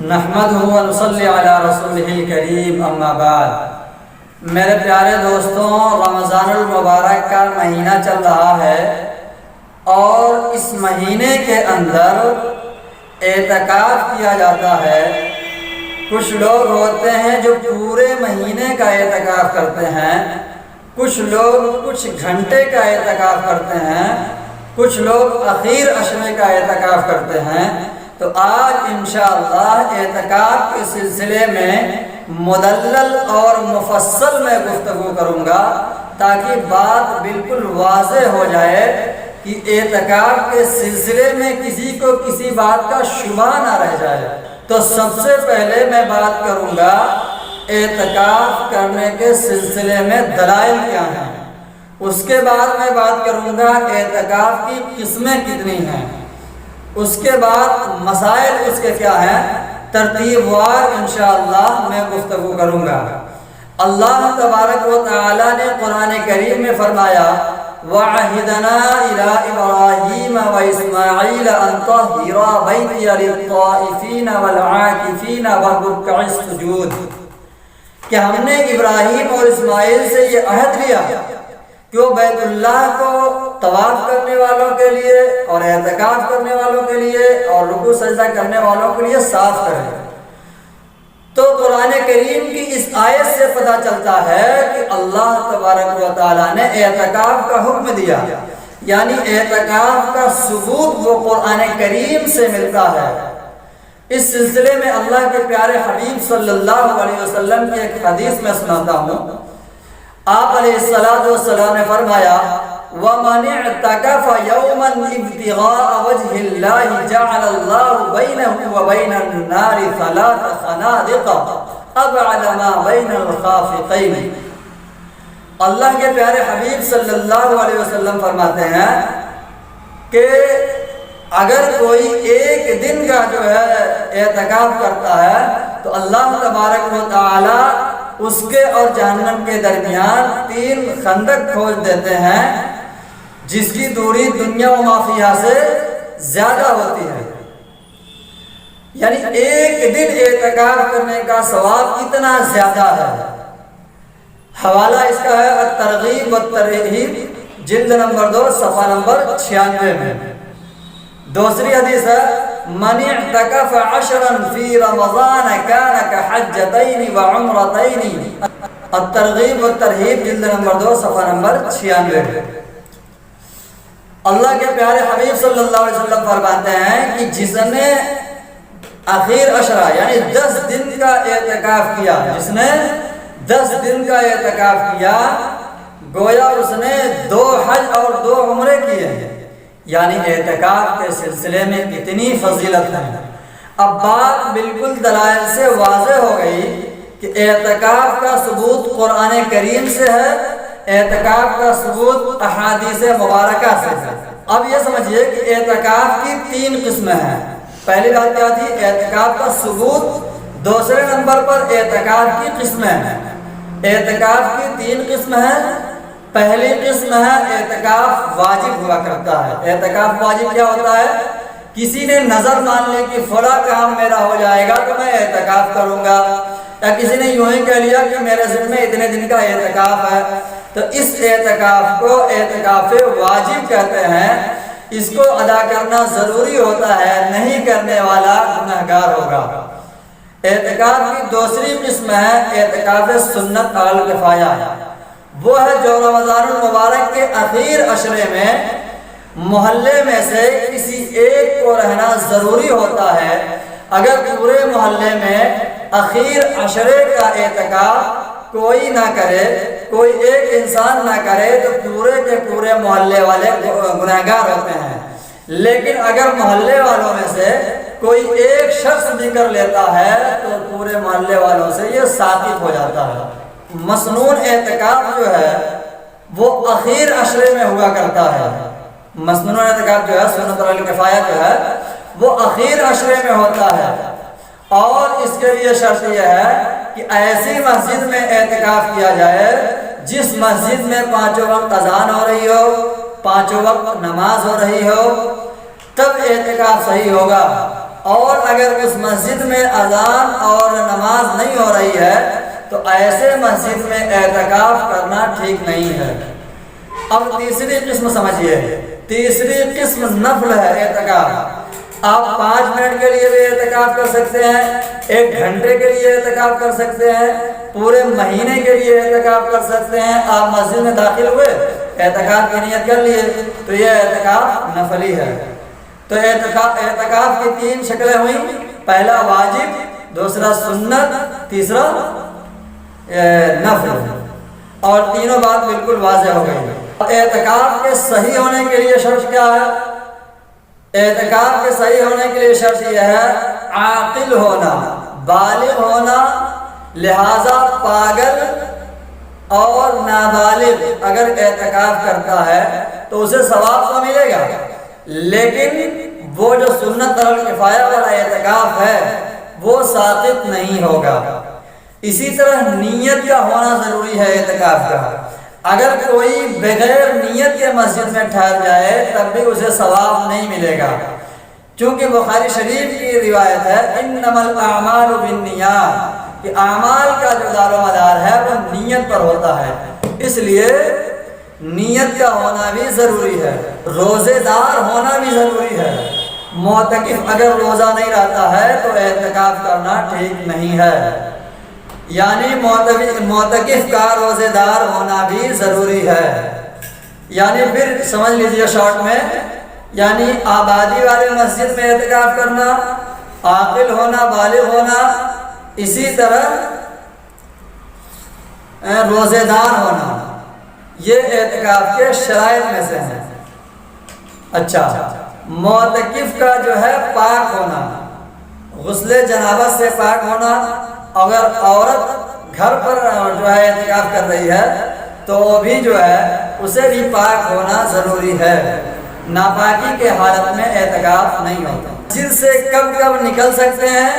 نحمدہ و نصلی علی رسولہ الکریم، اما بعد۔ میرے پیارے دوستوں، رمضان المبارک کا مہینہ چل رہا ہے اور اس مہینے کے اندر اعتکاف کیا جاتا ہے۔ کچھ لوگ ہوتے ہیں جو پورے مہینے کا اعتکاف کرتے ہیں، کچھ لوگ کچھ گھنٹے کا اعتکاف کرتے ہیں، کچھ لوگ اخیر عشرے کا اعتکاف کرتے ہیں۔ تو آج انشاءاللہ اعتکاف کے سلسلے میں مدلل اور مفصل میں گفتگو کروں گا تاکہ بات بالکل واضح ہو جائے کہ اعتکاف کے سلسلے میں کسی کو کسی بات کا شبہ نہ رہ جائے۔ تو سب سے پہلے میں بات کروں گا اعتکاف کرنے کے سلسلے میں دلائل کیا ہیں، اس کے بعد میں بات کروں گا اعتکاف کی قسمیں کتنی ہیں، اس کے بعد مسائل اس کے کیا ہیں، ترتیب وار انشاءاللہ میں گفتگو کروں گا۔ اللہ تبارک و تعالی نے قرآن کریم میں فرمایا وَعَهِدْنَا إِلَىٰ إِبْرَاهِيمَ وَإِسْمَاعِيلَ أَن طَهِّرَا بَيْتِيَ لِلطَّائِفِينَ وَالْعَاكِفِينَ وَالرُّكَّعِ السُّجُودِ، کہ ہم نے ابراہیم اور اسماعیل سے یہ عہد لیا کہ وہ بیت اللہ کو طواف کرنے والوں کے لیے اور اعتکاف کرنے والوں کے لیے اور رکوع سجدہ کرنے والوں کے لیے صاف کریں۔ تو قرآن کریم کی اس آیت سے پتہ چلتا ہے کہ اللہ تبارک و تعالیٰ نے اعتکاف کا حکم دیا، یعنی اعتکاف کا ثبوت وہ قرآن کریم سے ملتا ہے۔ اس سلسلے میں اللہ کے پیارے حبیب صلی اللہ علیہ وسلم کی ایک حدیث میں سناتا ہوں۔ آپ علیہ السلام نے فرمایا وَمَنِ اعْتَكَفَ يَوْمًا ابْتِغَاءَ وَجْهِ اللَّهِ جَعَلَ اللَّهُ بَيْنَهُ وَبَيْنَ النَّارِ 3 خَنَادِقَ أَبْعَدَ مَا بَيْنَ الْخَافِقَيْنِ۔ اللہ کے پیارے حبیب صلی اللہ علیہ وسلم فرماتے ہیں کہ اگر کوئی ایک دن کا جو ہے اعتکاف کرتا ہے تو اللہ تبارک و تعالی اس کے اور جہنم کے درمیان 3 خندق کھود دیتے ہیں جس کی دوری دنیا و ما فیہا سے زیادہ ہوتی ہے۔ یعنی ایک دن اعتکاف کرنے کا ثواب اتنا زیادہ ہے۔ حوالہ اس کا ہے الترغیب والترہیب، جلد نمبر 2 صفحہ نمبر 96 میں۔ دوسری حدیث ہے من اعتکف 10 فی رمضان کان کحجتین وعمرتین، الترغیب والترہیب جلد نمبر 2 صفحہ نمبر 96 میں۔ اللہ کے پیارے حبیب صلی اللہ علیہ وسلم فرماتے ہیں کہ جس نے اخیر عشرہ یعنی 10 دن کا اعتکاف کیا، جس نے 10 دن کا اعتکاف کیا گویا اس نے 2 حج اور 2 عمرے کیے ہیں، یعنی اعتکاف کے سلسلے میں کتنی فضیلت ہے۔ اب بات بالکل دلائل سے واضح ہو گئی کہ اعتکاف کا ثبوت قرآن کریم سے ہے، اعتکاف کا ثبوت احادیث مبارکہ سے ہے۔ اب یہ سمجھیے کہ اعتکاف کی 3 قسمیں ہیں۔ پہلی بات کیا تھی؟ اعتکاف کا ثبوت۔ دوسرے نمبر پر اعتکاف کی قسمیں ہیں۔ اعتکاف کی 3 قسمیں ہیں۔ پہلی قسم ہے اعتکاف واجب ہوا کرتا ہے۔ اعتکاف واجب کیا ہوتا ہے؟ کسی نے نظر مان لی کہ فلاں کام میرا ہو جائے گا تو میں اعتکاف کروں گا، یا کسی نے یوں ہی کہہ لیا کہ میرے ذمہ اتنے دن کا اعتکاف ہے، تو اس اعتکاف کو اعتکاف واجب کہتے ہیں۔ اس کو ادا کرنا ضروری ہوتا ہے، نہیں کرنے والا گنہگار ہوگا۔ اعتکاف کی دوسری قسم ہے اعتکاف سنت علی الکفایہ، وہ ہے جو رمضان المبارک کے اخیر عشرے میں محلے میں سے کسی ایک کو رہنا ضروری ہوتا ہے۔ اگر پورے محلے میں اخیر عشرے کا اعتکاف کوئی نہ کرے، کوئی ایک انسان نہ کرے تو پورے کے پورے محلے والے گنہگار ہوتے ہیں۔ لیکن اگر محلے والوں میں سے کوئی ایک شخص بھی کر لیتا ہے تو پورے محلے والوں سے یہ ثابت ہو جاتا ہے۔ مسنون اعتکاف جو ہے وہ اخیر عشرے میں ہوا کرتا ہے۔ مسنون اعتکاف جو ہے سنت علی الکفایہ جو ہے وہ اخیر عشرے میں ہوتا ہے، اور اس کے لیے شرط یہ ہے کہ ایسی مسجد میں اعتکاف کیا جائے جس مسجد میں 5 وقت اذان ہو رہی ہو، 5 وقت نماز ہو رہی ہو، تب اعتکاف صحیح ہوگا۔ اور اگر اس مسجد میں اذان اور نماز نہیں ہو رہی ہے تو ایسے مسجد میں اعتکاف کرنا ٹھیک نہیں ہے۔ اب تیسری قسم سمجھیے، تیسری قسم نفل ہے اعتکاف۔ آپ 5 منٹ کے لیے بھی اعتکاف کر سکتے ہیں، 1 گھنٹے کے لیے اعتکاف کر سکتے ہیں، پورے مہینے کے لیے اعتکاف کر سکتے ہیں۔ آپ مسجد میں داخل ہوئے، اعتکاف کی نیت کر لیے تو یہ اعتکاف نفلی ہے۔ تو اعتکاف کی 3 شکلیں ہوئیں، پہلا واجب، دوسرا سنت، تیسرا نفل، اور تینوں بات بالکل واضح ہو گئی۔ اعتکاف کے صحیح ہونے کے لیے شرط کیا ہے؟ اعتکاف کے صحیح ہونے کے لیے شرط یہ ہے عاقل ہونا، بالغ ہونا، لہذا پاگل اور نابالغ اگر اعتکاف کرتا ہے تو اسے ثواب تو ملے گا، لیکن وہ جو سنت الکفایہ والا اعتکاف ہے وہ ساقط نہیں ہوگا۔ اسی طرح نیت کا ہونا ضروری ہے اعتکاف کا۔ اگر کوئی بغیر نیت کے مسجد میں ٹھہر جائے تب بھی اسے ثواب نہیں ملے گا، چونکہ بخاری شریف کی روایت ہے انما الاعمال بالنیات، کہ اعمال کا جو دار و مدار ہے وہ نیت پر ہوتا ہے، اس لیے نیت کا ہونا بھی ضروری ہے۔ روزے دار ہونا بھی ضروری ہے۔ معتکف اگر روزہ نہیں رہتا ہے تو اعتکاف کرنا ٹھیک نہیں ہے، یعنی معتکف کا روزے دار ہونا بھی ضروری ہے۔ یعنی پھر سمجھ لیجئے شارٹ میں، یعنی آبادی والے مسجد میں اعتکاف کرنا، عاقل ہونا، بالغ ہونا، اسی طرح روزے دار ہونا، یہ اعتکاف کے شرائط میں سے ہیں۔ اچھا، معتکف کا جو ہے پاک ہونا، غسل جنابت سے پاک ہونا، اگر عورت گھر پر جو ہے اعتکاف کر رہی ہے تو بھی جو ہے اسے بھی پاک ہونا ضروری ہے، ناپاکی کے حالت میں اعتکاف نہیں ہوتا۔ مسجد سے کب کب نکل سکتے ہیں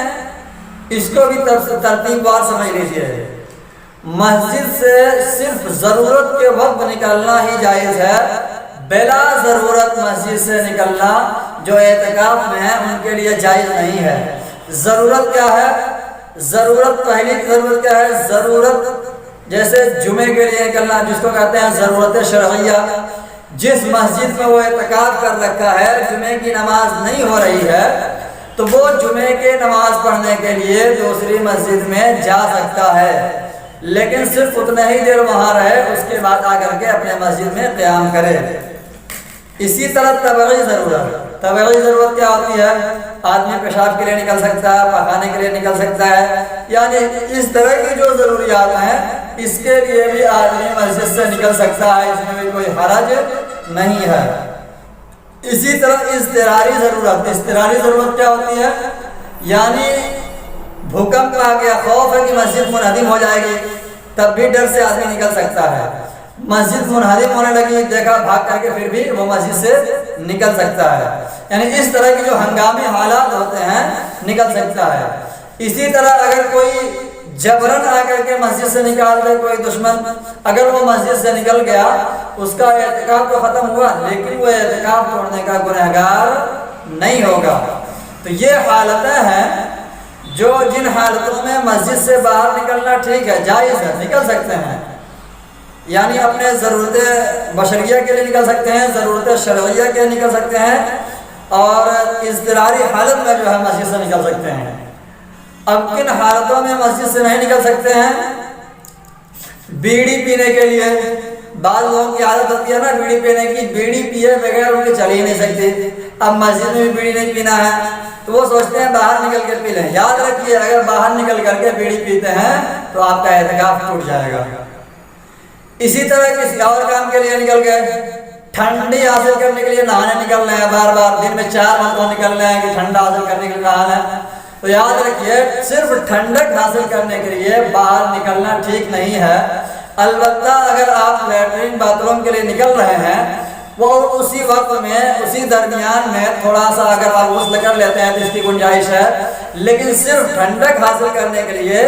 اس کو بھی ترتیب وار سمجھ لیجئے۔ مسجد سے صرف ضرورت کے وقت نکلنا ہی جائز ہے، بلا ضرورت مسجد سے نکلنا جو اعتکاف میں ہے ان کے لیے جائز نہیں ہے۔ ضرورت کیا ہے؟ ضرورت، پہلی ضرورت کیا ہے؟ ضرورت جیسے جمعے کے لیے نکلنا، جس کو کہتے ہیں ضرورت شرعیہ۔ جس مسجد میں وہ اعتکاف کر رکھا ہے جمعے کی نماز نہیں ہو رہی ہے تو وہ جمعے کے نماز پڑھنے کے لیے دوسری مسجد میں جا سکتا ہے، لیکن صرف اتنا ہی دیر وہاں رہے، اس کے بعد آ کر کے اپنے مسجد میں قیام کرے۔ اسی طرح طبعی ضرورت، طبعی ضرورت کیا ہوتی ہے؟ آدمی پیشاب کے لیے نکل سکتا ہے، پخانے کے لیے نکل سکتا ہے، یعنی اس طرح کی جو ضروریات ہیں اس کے لیے بھی آدمی مسجد سے نکل سکتا ہے، اس میں بھی کوئی حرج نہیں ہے۔ اسی طرح اضطراری ضرورت، اضطراری ضرورت کیا ہوتی ہے؟ یعنی بھوکمپ آ گیا، خوف ہے کہ مسجد منہدم ہو جائے گی، تب بھی ڈر سے آدمی نکل سکتا ہے۔ مسجد منہدم ہونے لگی، دیکھا بھاگ کر کے پھر بھی وہ مسجد سے نکل سکتا ہے، یعنی اس طرح کی جو ہنگامی حالات ہوتے ہیں نکل سکتا ہے۔ اسی طرح اگر کوئی جبرن آ کر کے مسجد سے نکال دے، کوئی دشمن، اگر وہ مسجد سے نکل گیا اس کا اعتکاف تو ختم ہوا لیکن وہ اعتکاف توڑنے کا گنہگار نہیں ہوگا۔ تو یہ حالتیں ہیں جو جن حالتوں میں مسجد سے باہر نکلنا ٹھیک ہے، جائز ہے، نکل سکتے ہیں، یعنی اپنے ضرورت بشریہ کے لیے نکل سکتے ہیں، ضرورت شرعیہ کے لیے نکل سکتے ہیں، اور اضطراری حالت میں جو ہے مسجد سے نکل سکتے ہیں۔ اب کن حالتوں میں مسجد سے نہیں نکل سکتے ہیں؟ بیڑی پینے کے لیے، بعض لوگوں کی عادت ہوتی ہے نا بیڑی پینے کی، بیڑی پیے بغیر ان کے چل ہی نہیں سکتے۔ اب مسجد میں بھی بیڑی نہیں پینا ہے تو وہ سوچتے ہیں باہر نکل کے پی لیں۔ یاد رکھیے اگر باہر نکل کر کے بیڑی پیتے ہیں تو آپ کا اعتکاف ٹوٹ جائے گا۔ اسی طرح کسی اور کام کے لیے نکل گئے، ٹھنڈی حاصل کرنے کے لیے نہانے نکل رہے ہیں، بار بار دن میں 4 مرتبہ نکل رہے ہیں کہ ٹھنڈا حاصل کرنے کے لیے نہانا ہے، تو یاد رکھیے صرف ٹھنڈک حاصل کرنے کے لیے باہر نکلنا ٹھیک نہیں ہے۔ البتہ اگر آپ لیٹرین باتھ روم کے لیے نکل رہے ہیں وہ اسی وقت میں، اسی درمیان میں تھوڑا سا اگر آپ غسل کر لیتے ہیں تو اس کی گنجائش ہے، لیکن صرف ٹھنڈک حاصل کرنے کے لیے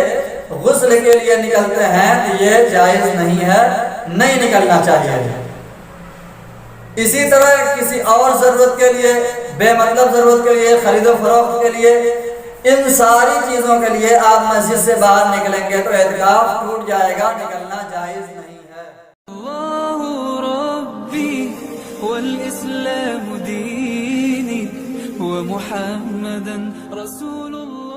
غسل کے لیے نکلتے ہیں تو یہ جائز نہیں ہے، نہیں نکلنا چاہیے۔ اسی طرح کسی اور ضرورت کے لیے بے مطلب ضرورت کے لیے، خرید و فروخت کے لیے، ان ساری چیزوں کے لیے آپ مسجد سے باہر نکلیں گے تو اعتکاف ٹوٹ جائے گا، نکلنا جائز نہیں ہے۔ اللہ ربی والاسلام دینی ومحمدا رسول اللہ۔